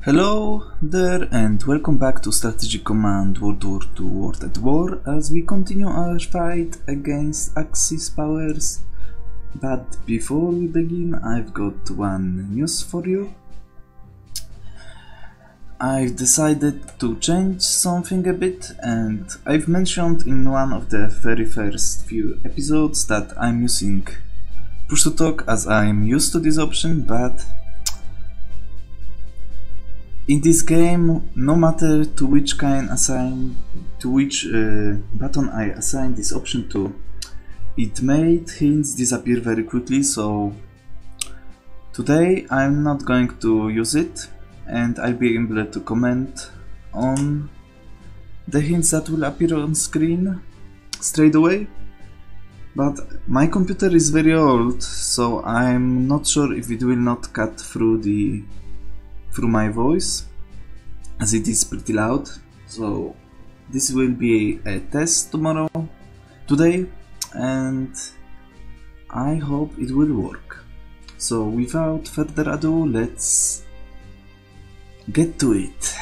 Hello there and welcome back to Strategic Command WWII World at War as we continue our fight against Axis powers. But before we begin, I've got one news for you. I've decided to change something a bit, and I've mentioned in one of the very first few episodes that I'm using push to talk as I'm used to this option, but in this game, no matter to which button I assign this option to, it made hints disappear very quickly, so today I'm not going to use it and I'll be able to comment on the hints that will appear on screen straight away. But my computer is very old, so I'm not sure if it will not cut through my voice, as it is pretty loud. So this will be a test today, and I hope it will work. So without further ado, let's get to it.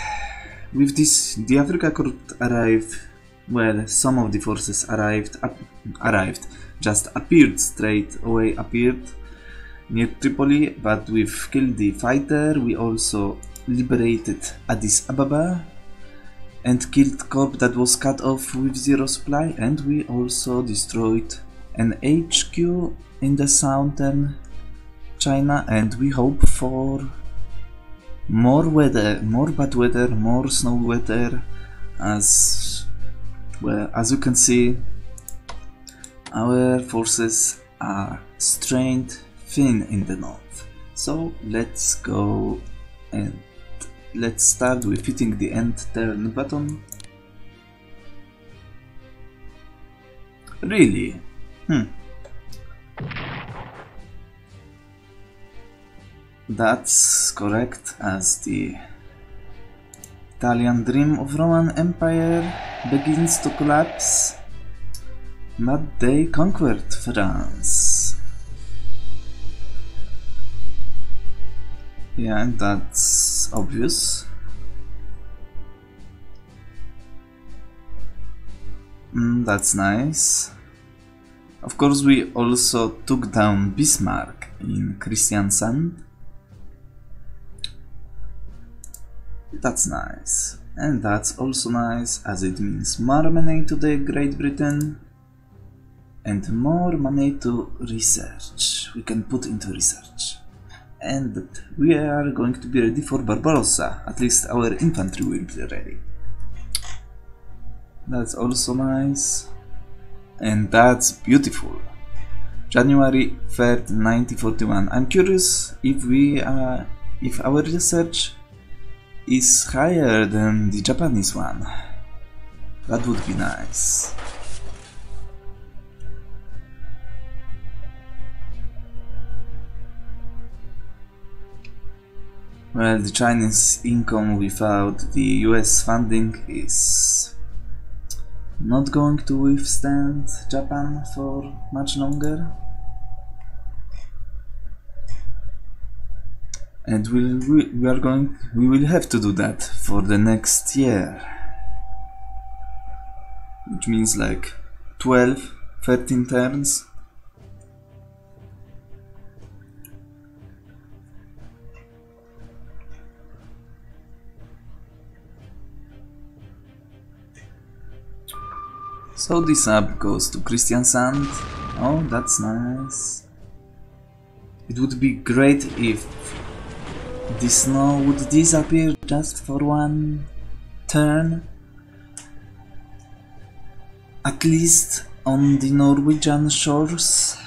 With this, the Africa Corps arrived. Well, some of the forces appeared near Tripoli, but we've killed the fighter. We also liberated Addis Ababa and killed Corps that was cut off with zero supply, and we also destroyed an HQ in the southern China, and we hope for more weather, more bad weather, more snow weather. As well, as you can see, our forces are strained thin in the north. So let's go and let's start with hitting the end turn button. Really? That's correct, as the Italian dream of Roman Empire begins to collapse, but they conquered France. Yeah, that's obvious. That's nice. Of course, we also took down Bismarck in Kristiansand. That's nice. And that's also nice, as it means more money to the Great Britain and more money to research. We can put into research. And we are going to be ready for Barbarossa. At least our infantry will be ready. That's also nice. And that's beautiful. January 3rd, 1941. I'm curious if our research is higher than the Japanese one. That would be nice. Well, the Chinese income without the US funding is not going to withstand Japan for much longer. And we will have to do that for the next year, which means like 12, 13 turns. So this up goes to Kristiansand. Oh, that's nice. It would be great if the snow would disappear just for one turn, at least on the Norwegian shores.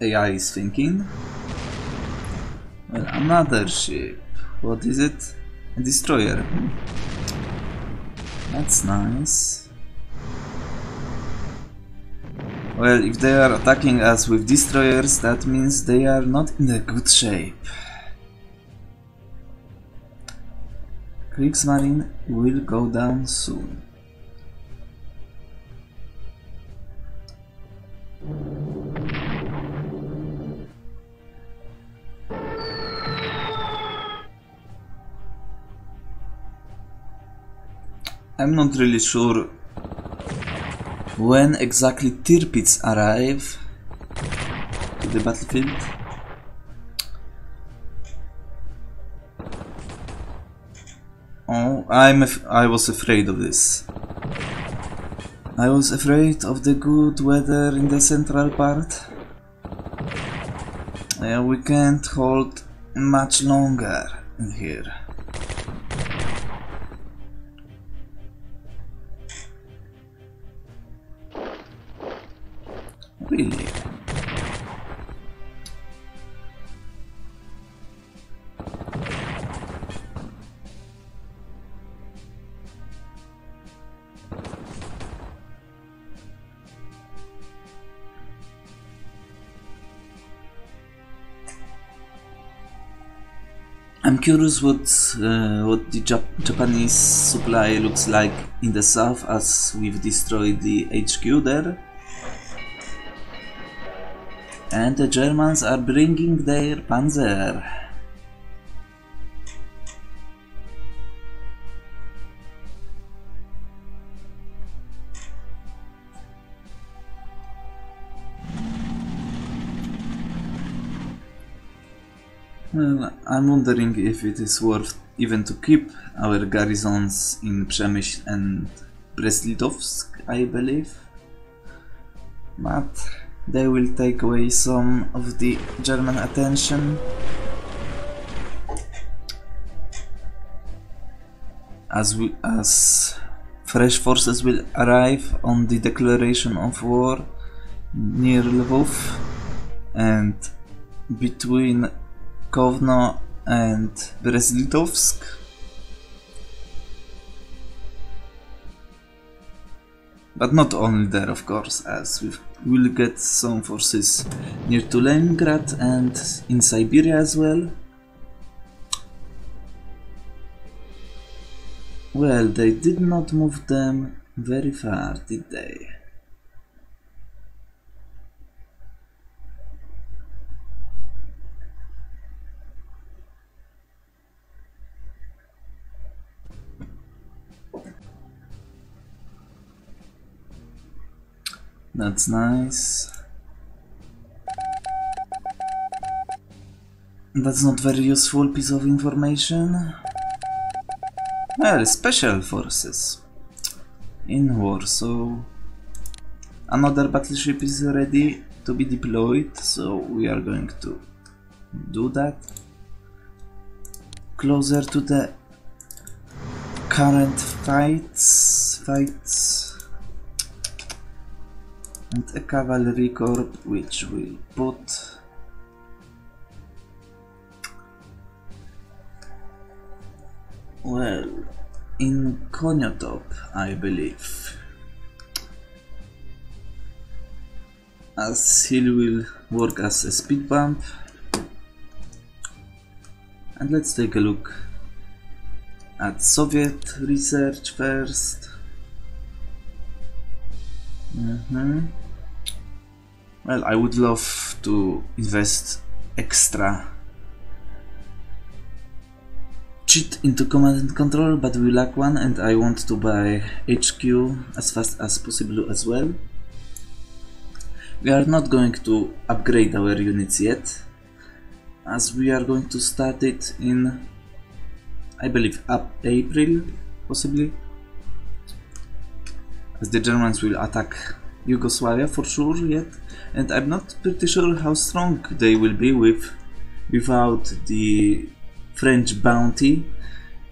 AI is thinking. Well, another ship. What is it? A destroyer. That's nice. Well, if they are attacking us with destroyers, that means they are not in a good shape. Kriegsmarine will go down soon. I'm not really sure when exactly Tirpitz arrive to the battlefield. Oh, I was afraid of this. I was afraid of the good weather in the central part. We can't hold much longer in here. Really? I'm curious what the Japanese supply looks like in the south, as we've destroyed the HQ there. And the Germans are bringing their panzer. Well, I'm wondering if it is worth even to keep our garrisons in Przemyśl and Brest-Litovsk, I believe. But they will take away some of the German attention, as fresh forces will arrive on the declaration of war near Lvov, and between Kovno and Brest-Litovsk. But not only there, of course, as we will get some forces near to Leningrad and in Siberia as well. Well, they did not move them very far, did they? That's nice. That's not very useful piece of information. Well, special forces in Warsaw. Another battleship is ready to be deployed, so we are going to do that. Closer to the current fights. And a cavalry corps which will put well in Koniotop, I believe, as he will work as a speed bump. And let's take a look at Soviet research first. Well, I would love to invest extra cheat into command and control, but we lack one, and I want to buy HQ as fast as possible as well. We are not going to upgrade our units yet, as we are going to start it in, I believe, up April, possibly, as the Germans will attack Yugoslavia for sure yet, and I'm not pretty sure how strong they will be without the French bounty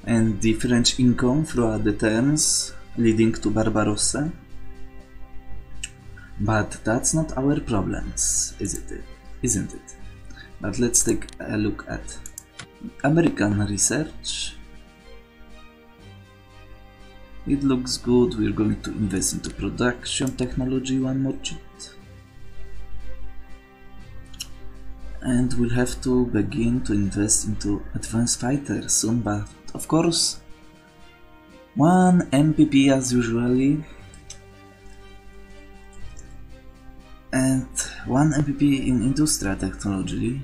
and the French income throughout the turns leading to Barbarossa. But that's not our problems, isn't it? But let's take a look at American research. It looks good. We're going to invest into production technology, one more cheat. And we'll have to begin to invest into advanced fighters soon, but of course 1 MPP as usually, and 1 MPP in industrial technology.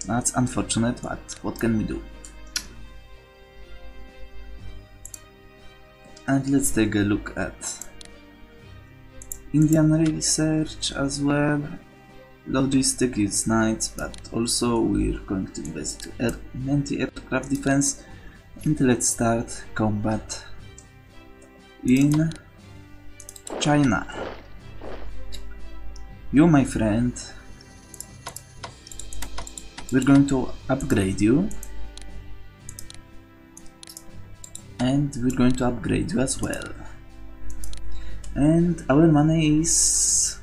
That's unfortunate, but what can we do? And let's take a look at Indian research as well. Logistic is nice, but also we're going to invest in anti-aircraft defense. And let's start combat in China. You, my friend, we're going to upgrade you, and we're going to upgrade you as well. And our money is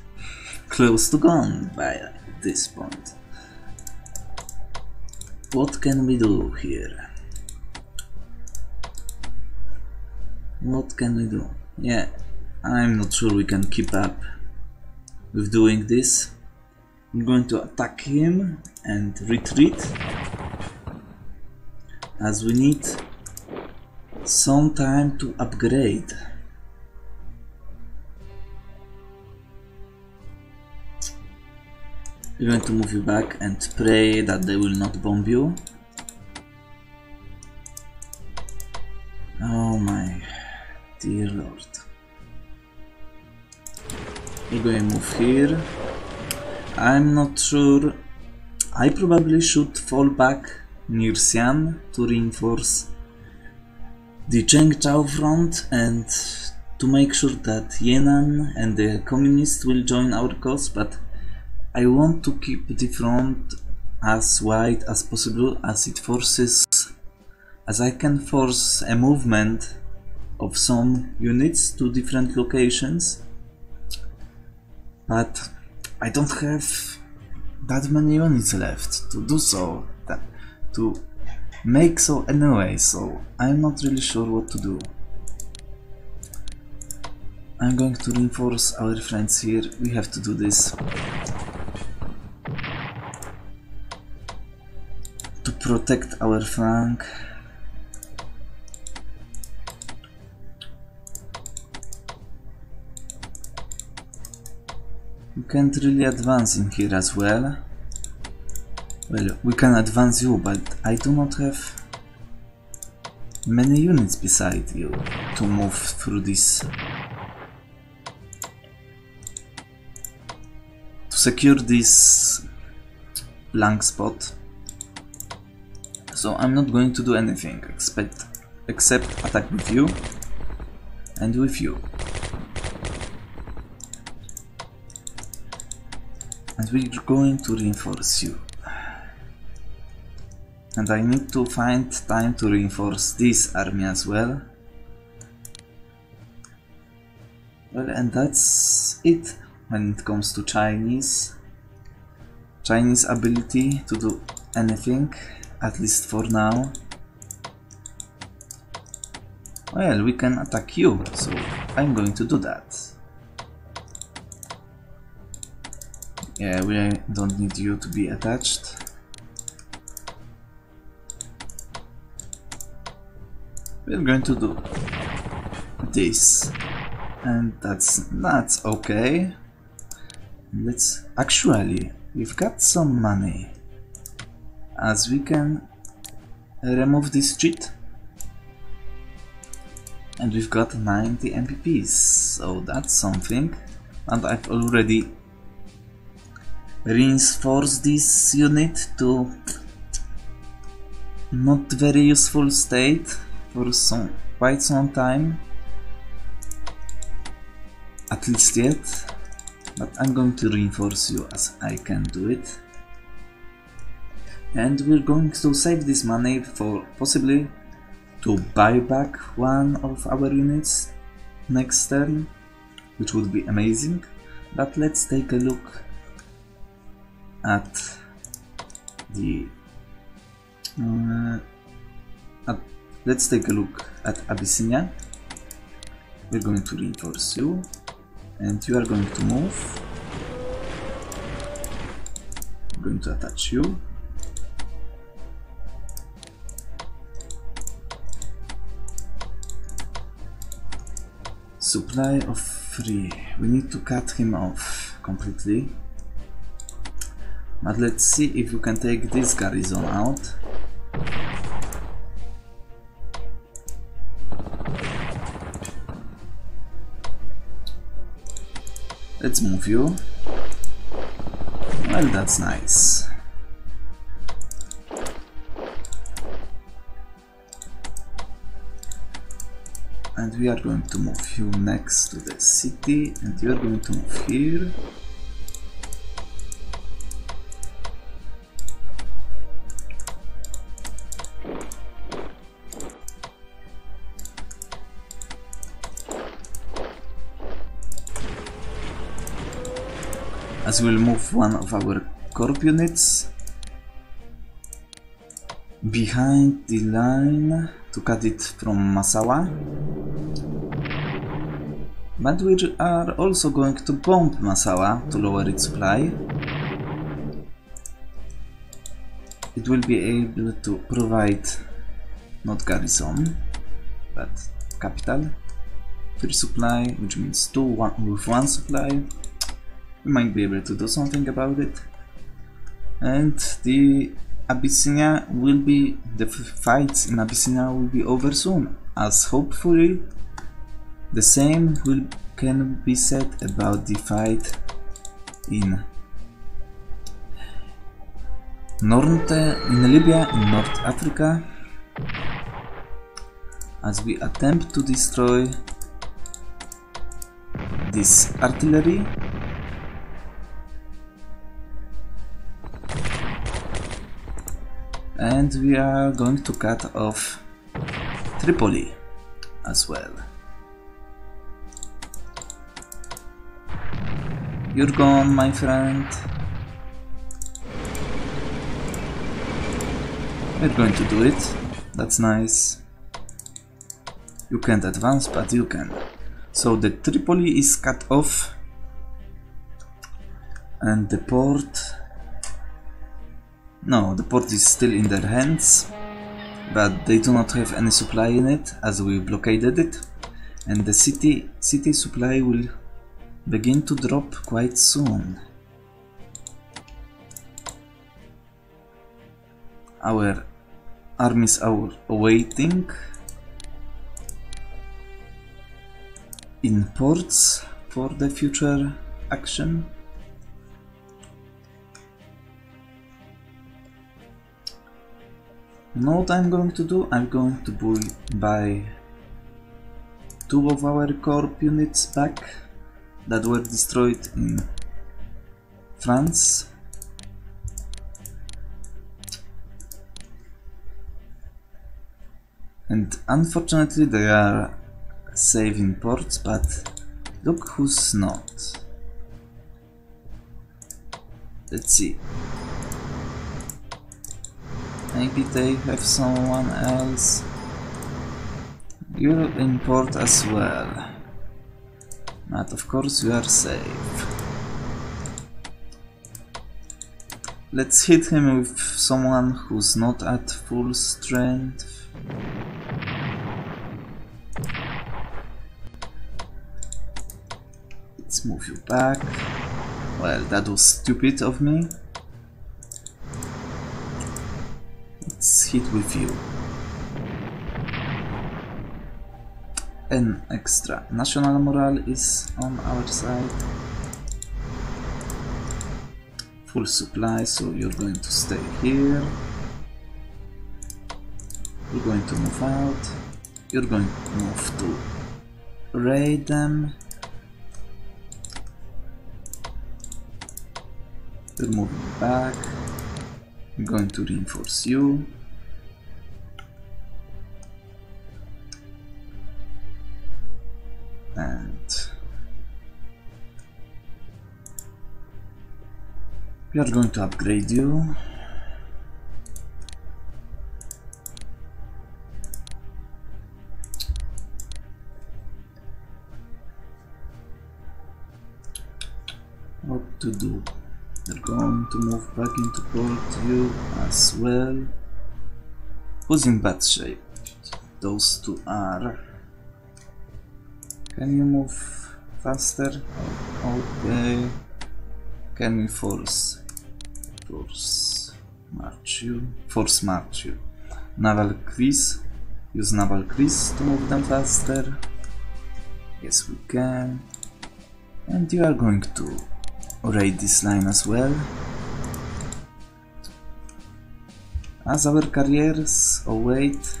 close to gone by this point. What can we do here? What can we do? Yeah, I'm not sure we can keep up with doing this. I'm going to attack him and retreat, as we need some time to upgrade. We're going to move you back and pray that they will not bomb you. Oh my dear lord. We're going to move here. I'm not sure. I probably should fall back near Xi'an to reinforce the Chengchao front and to make sure that Yan'an and the communists will join our cause, but I want to keep the front as wide as possible, as I can force a movement of some units to different locations, but I don't have that many units left to do so, to make so anyway, so I'm not really sure what to do. I'm going to reinforce our friends here. We have to do this to protect our flank. We can't really advance in here as well. Well, we can advance you, but I do not have many units beside you to move through this. To secure this blank spot. So I'm not going to do anything except attack with you and with you. And we're going to reinforce you. And I need to find time to reinforce this army as well. Well, and that's it when it comes to Chinese ability to do anything, at least for now. Well, we can attack you, so I'm going to do that. Yeah, we don't need you to be attached. We're going to do this, and that's okay. Let's actually, we've got some money, as we can remove this cheat, and we've got 90 MPPs, so that's something. And I've already reinforced this unit to not very useful state for quite some time, at least yet, but I'm going to reinforce you as I can do it. And we're going to save this money for possibly to buy back one of our units next turn, which would be amazing. But let's take a look at the let's take a look at Abyssinia. We're going to reinforce you, and you are going to move. I'm going to attach you. Supply of 3. We need to cut him off completely. But let's see if we can take this garrison out. Let's move you. Well, that's nice. And we are going to move you next to the city, and you are going to move here. As we'll move one of our corp units behind the line to cut it from Massawa. But we are also going to bomb Massawa to lower its supply. It will be able to provide not garrison, but capital, 3 supply, which means 2 with 1 supply. We might be able to do something about it. And the Abyssinia will be, the fights in Abyssinia will be over soon, as hopefully the same can be said about the fight in Libya, in North Africa, as we attempt to destroy this artillery. And we are going to cut off Tripoli as well. You're gone, my friend. We're going to do it. That's nice. You can't advance, but you can. So the Tripoli is cut off. And the port... No, the port is still in their hands, but they do not have any supply in it, as we blockaded it, and the city supply will begin to drop quite soon. Our armies are waiting in ports for the future action. Now what I'm going to do, I'm going to buy 2 of our corp units back that were destroyed in France. And unfortunately they are safe in ports, but look who's not. Let's see. Maybe they have someone else. You're in port as well. But of course you are safe. Let's hit him with someone who's not at full strength. Let's move you back. Well, that was stupid of me. Let's hit with you. An extra. National morale is on our side. Full supply, so you're going to stay here. You're going to move out. You're going to move to raid them. You're moving back. I'm going to reinforce you. And we are going to upgrade you. What to do? They're going to move back into port, you as well. Who's in bad shape? Those two are. Can you move faster? Okay. Can we force march you? Naval crease. Use naval crease to move them faster. Yes, we can. And you are going to raid this line as well. As our carriers await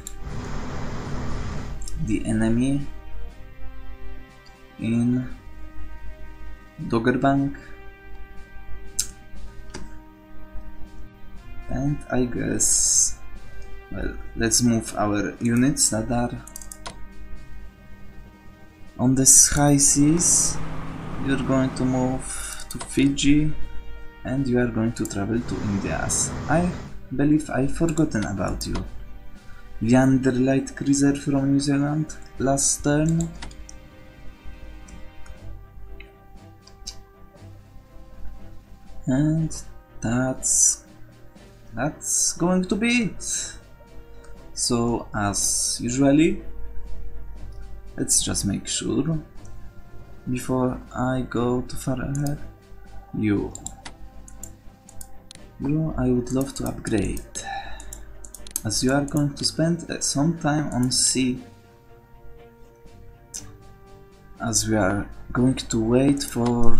the enemy in Doggerbank. And I guess, well, let's move our units that are on the high seas. You're going to move to Fiji and you are going to travel to India. I believe I've forgotten about you. Leander light cruiser from New Zealand last turn. And that's going to be it. So as usually, let's just make sure before I go too far ahead. You I would love to upgrade, as you are going to spend some time on sea, as we are going to wait for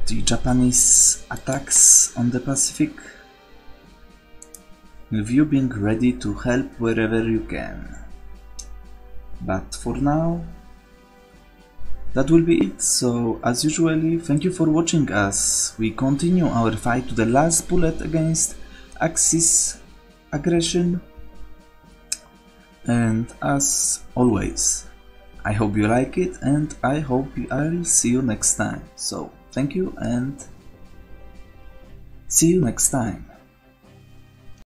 the Japanese attacks on the Pacific, with you being ready to help wherever you can. But for now, that will be it. So as usually, thank you for watching as we continue our fight to the last bullet against Axis aggression. And as always, I hope you like it and I hope I'll see you next time. So thank you and see you next time.